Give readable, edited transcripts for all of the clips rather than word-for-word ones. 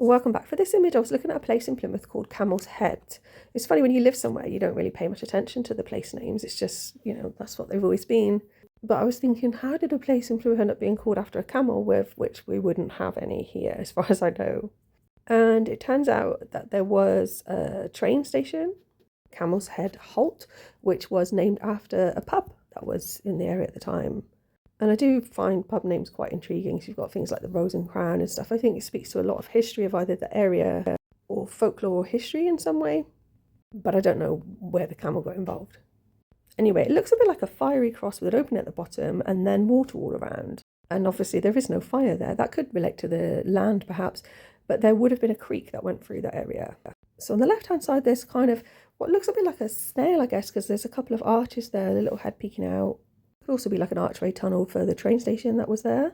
Welcome back. For this image, I was looking at a place in Plymouth called Camel's Head. It's funny, when you live somewhere, you don't really pay much attention to the place names. It's just, that's what they've always been. But I was thinking, how did a place in Plymouth end up being called after a camel, with which we wouldn't have any here, as far as I know? And it turns out that there was a train station, Camel's Head Halt, which was named after a pub that was in the area at the time. And I do find pub names quite intriguing. So you've got things like the Rose and Crown and stuff. I think it speaks to a lot of history of either the area or folklore or history in some way. But I don't know where the camel got involved. Anyway, it looks a bit like a fiery cross with an opening at the bottom and then water all around. And obviously there is no fire there. That could relate to the land perhaps, but there would have been a creek that went through that area. So on the left-hand side, there's kind of what looks a bit like a snail, I guess, because there's a couple of arches there, the little head peeking out. Could also be like an archway tunnel for the train station that was there.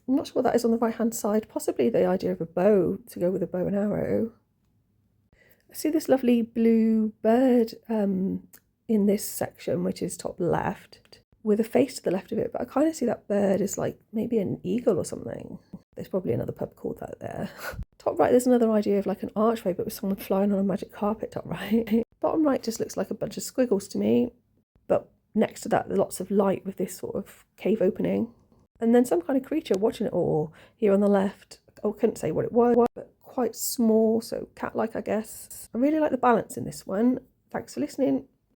I'm not sure what that is on the right-hand side. Possibly the idea of a bow to go with a bow and arrow. I see this lovely blue bird in this section, which is top left, with a face to the left of it, but I kind of see that bird as like maybe an eagle or something. There's probably another pub called that there. Top right, there's another idea of like an archway, but with someone flying on a magic carpet top right. Bottom right just looks like a bunch of squiggles to me, but next to that, there's lots of light with this sort of cave opening. And then some kind of creature watching it all here on the left. I couldn't say what it was, but quite small, so cat-like, I guess. I really like the balance in this one. Thanks for listening.